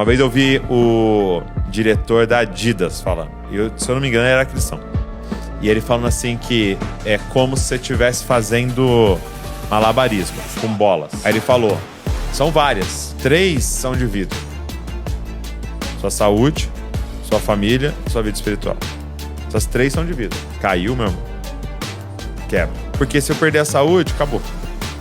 Uma vez eu vi o diretor da Adidas falando, e se eu não me engano ele era cristão, e ele falando assim que é como se você estivesse fazendo malabarismo com bolas. Aí ele falou, são várias, 3 são de vidro: sua saúde, sua família, sua vida espiritual. Essas 3 são de vidro. Caiu, meu irmão, quebra. Porque se eu perder a saúde, acabou.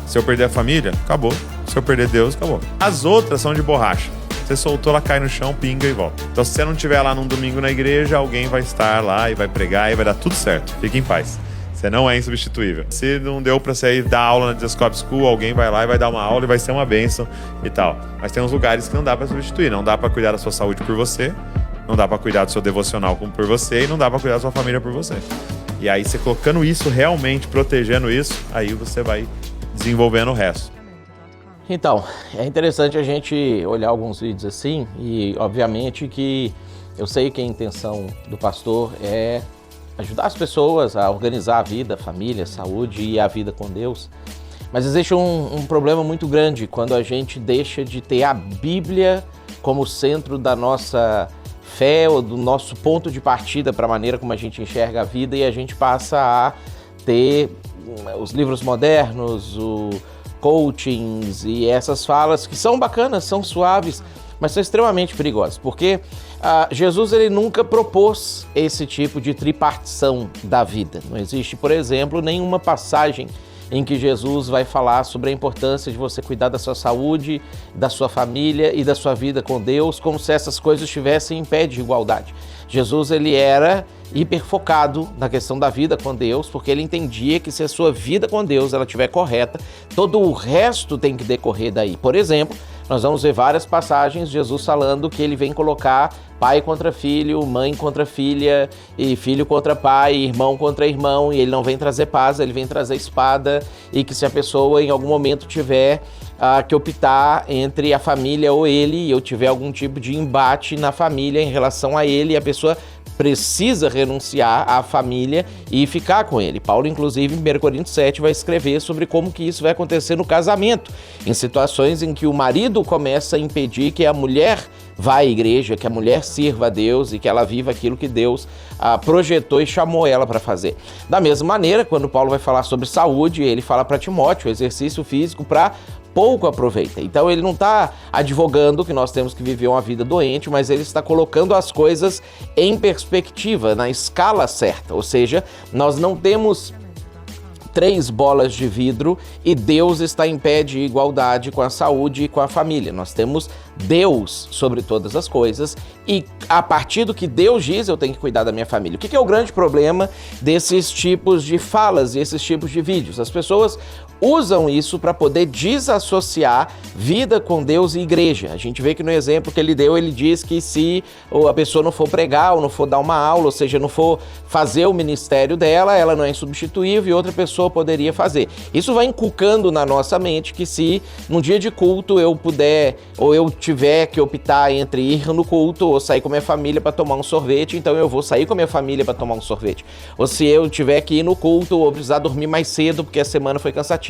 Se eu perder a família, acabou. Se eu perder Deus, acabou. As outras são de borracha. Você soltou, ela cai no chão, pinga e volta. Então, se você não estiver lá num domingo na igreja, alguém vai estar lá e vai pregar e vai dar tudo certo. Fique em paz. Você não é insubstituível. Se não deu pra você ir dar aula na Descope School, alguém vai lá e vai dar uma aula e vai ser uma bênção e tal. Mas tem uns lugares que não dá pra substituir. Não dá pra cuidar da sua saúde por você, não dá pra cuidar do seu devocional por você e não dá pra cuidar da sua família por você. E aí, você colocando isso, realmente protegendo isso, aí você vai desenvolvendo o resto. Então, é interessante a gente olhar alguns vídeos assim e, obviamente, que eu sei que a intenção do pastor é ajudar as pessoas a organizar a vida, a família, a saúde e a vida com Deus. Mas existe um problema muito grande quando a gente deixa de ter a Bíblia como centro da nossa fé ou do nosso ponto de partida para a maneira como a gente enxerga a vida e a gente passa a ter os livros modernos, coachings e essas falas que são bacanas, são suaves, mas são extremamente perigosas, porque Jesus ele nunca propôs esse tipo de tripartição da vida. Não existe, por exemplo, nenhuma passagem em que Jesus vai falar sobre a importância de você cuidar da sua saúde, da sua família e da sua vida com Deus, como se essas coisas estivessem em pé de igualdade. Jesus ele era hiperfocado na questão da vida com Deus, porque ele entendia que se a sua vida com Deus ela estiver correta, todo o resto tem que decorrer daí. Por exemplo, nós vamos ver várias passagens de Jesus falando que ele vem colocar pai contra filho, mãe contra filha, e filho contra pai, irmão contra irmão, e ele não vem trazer paz, ele vem trazer espada, e que se a pessoa em algum momento tiver que optar entre a família ou ele, e eu tiver algum tipo de embate na família em relação a ele, a pessoa precisa renunciar à família e ficar com ele. Paulo, inclusive, em 1 Coríntios 7, vai escrever sobre como que isso vai acontecer no casamento, em situações em que o marido começa a impedir que a mulher vá à igreja, que a mulher sirva a Deus e que ela viva aquilo que Deus projetou e chamou ela para fazer. Da mesma maneira, quando Paulo vai falar sobre saúde, ele fala para Timóteo, exercício físico para pouco aproveita. Então ele não está advogando que nós temos que viver uma vida doente, mas ele está colocando as coisas em perspectiva, na escala certa. Ou seja, nós não temos 3 bolas de vidro e Deus está em pé de igualdade com a saúde e com a família. Nós temos Deus sobre todas as coisas e a partir do que Deus diz, eu tenho que cuidar da minha família. O que é o grande problema desses tipos de falas e esses tipos de vídeos? As pessoas usam isso para poder desassociar vida com Deus e igreja. A gente vê que no exemplo que ele deu, ele diz que se a pessoa não for pregar ou não for dar uma aula, ou seja, não for fazer o ministério dela, ela não é insubstituível e outra pessoa poderia fazer. Isso vai inculcando na nossa mente que se num dia de culto eu puder ou eu tiver que optar entre ir no culto ou sair com minha família para tomar um sorvete, então eu vou sair com a minha família para tomar um sorvete. Ou se eu tiver que ir no culto ou precisar dormir mais cedo porque a semana foi cansativa,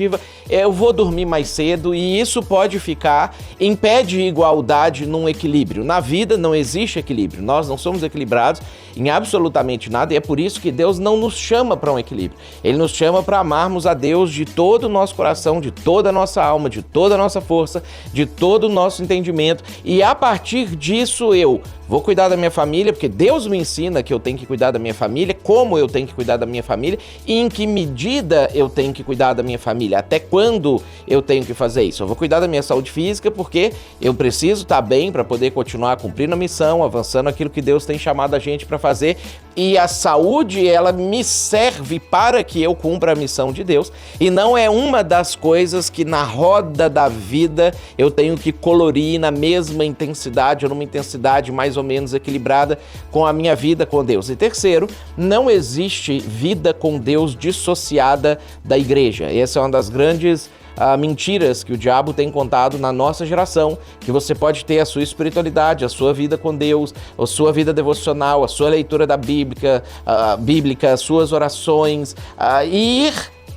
eu vou dormir mais cedo e isso pode ficar em pé de igualdade num equilíbrio. Na vida não existe equilíbrio, nós não somos equilibrados em absolutamente nada e é por isso que Deus não nos chama para um equilíbrio. Ele nos chama para amarmos a Deus de todo o nosso coração, de toda a nossa alma, de toda a nossa força, de todo o nosso entendimento e a partir disso eu vou cuidar da minha família, porque Deus me ensina que eu tenho que cuidar da minha família, como eu tenho que cuidar da minha família e em que medida eu tenho que cuidar da minha família, até quando eu tenho que fazer isso. Eu vou cuidar da minha saúde física porque eu preciso estar bem para poder continuar cumprindo a missão, avançando aquilo que Deus tem chamado a gente para fazer e a saúde, ela me serve para que eu cumpra a missão de Deus e não é uma das coisas que na roda da vida eu tenho que colorir na mesma intensidade ou numa intensidade mais ou menos equilibrada com a minha vida com Deus. E terceiro, não existe vida com Deus dissociada da igreja. Essa é uma das grandes mentiras que o diabo tem contado na nossa geração, que você pode ter a sua espiritualidade, a sua vida com Deus, a sua vida devocional, a sua leitura da bíblica, as suas orações, ir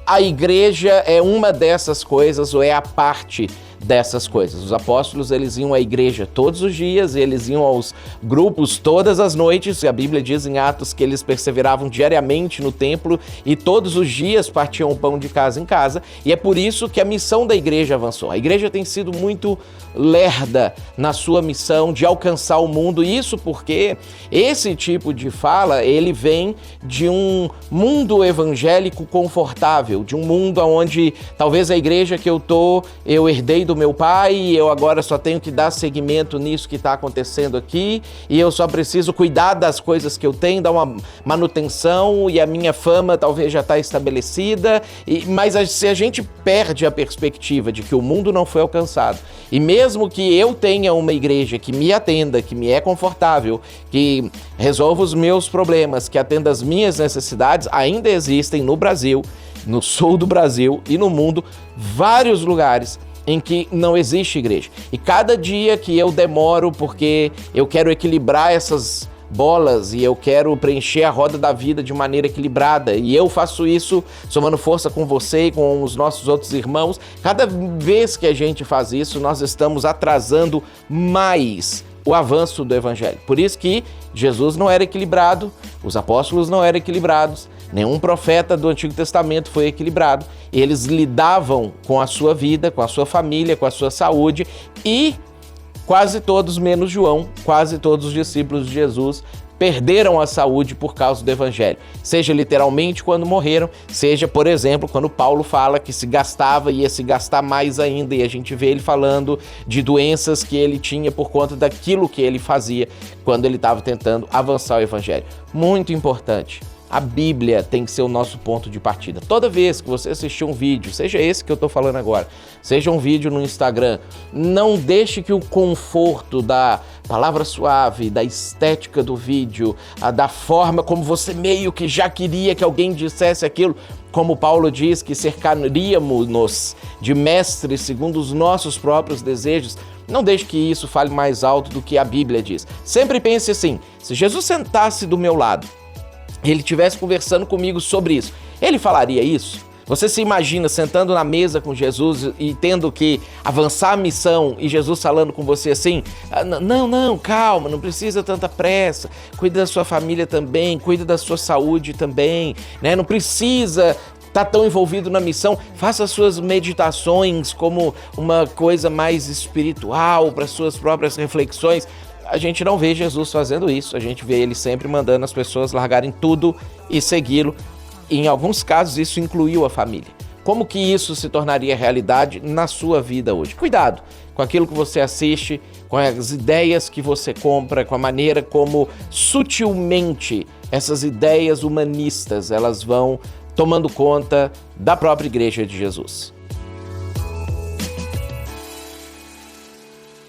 à igreja é uma dessas coisas ou é a parte dessas coisas. Os apóstolos, eles iam à igreja todos os dias, eles iam aos grupos todas as noites, a Bíblia diz em Atos que eles perseveravam diariamente no templo e todos os dias partiam o pão de casa em casa, e é por isso que a missão da igreja avançou. A igreja tem sido muito lerda na sua missão de alcançar o mundo, isso porque esse tipo de fala, ele vem de um mundo evangélico confortável, de um mundo onde talvez a igreja que eu herdei do meu pai e eu agora só tenho que dar seguimento nisso que está acontecendo aqui e eu só preciso cuidar das coisas que eu tenho, dar uma manutenção e a minha fama talvez já está estabelecida, mas se a gente perde a perspectiva de que o mundo não foi alcançado e mesmo que eu tenha uma igreja que me atenda, que me é confortável, que resolva os meus problemas, que atenda as minhas necessidades, ainda existem no Brasil, no sul do Brasil e no mundo, vários lugares em que não existe igreja. E cada dia que eu demoro porque eu quero equilibrar essas bolas e eu quero preencher a roda da vida de maneira equilibrada, e eu faço isso somando força com você e com os nossos outros irmãos, cada vez que a gente faz isso, nós estamos atrasando mais o avanço do evangelho. Por isso que Jesus não era equilibrado, os apóstolos não eram equilibrados, nenhum profeta do Antigo Testamento foi equilibrado. Eles lidavam com a sua vida, com a sua família, com a sua saúde, e quase todos, menos João, quase todos os discípulos de Jesus perderam a saúde por causa do evangelho. Seja literalmente quando morreram, seja, por exemplo, quando Paulo fala que se gastava e ia se gastar mais ainda, e a gente vê ele falando de doenças que ele tinha por conta daquilo que ele fazia quando ele estava tentando avançar o evangelho. Muito importante. A Bíblia tem que ser o nosso ponto de partida. Toda vez que você assistir um vídeo, seja esse que eu estou falando agora, seja um vídeo no Instagram, não deixe que o conforto da palavra suave, da estética do vídeo, da forma como você meio que já queria que alguém dissesse aquilo, como Paulo diz, que cercaríamos-nos de mestres segundo os nossos próprios desejos, não deixe que isso fale mais alto do que a Bíblia diz. Sempre pense assim, se Jesus sentasse do meu lado, ele estivesse conversando comigo sobre isso, ele falaria isso? Você se imagina sentando na mesa com Jesus e tendo que avançar a missão e Jesus falando com você assim, não, calma, não precisa tanta pressa, cuida da sua família também, cuida da sua saúde também, né? Não precisa estar tão envolvido na missão, faça suas meditações como uma coisa mais espiritual para suas próprias reflexões. A gente não vê Jesus fazendo isso, a gente vê ele sempre mandando as pessoas largarem tudo e segui-lo. Em alguns casos isso incluiu a família. Como que isso se tornaria realidade na sua vida hoje? Cuidado com aquilo que você assiste, com as ideias que você compra, com a maneira como sutilmente essas ideias humanistas elas vão tomando conta da própria Igreja de Jesus.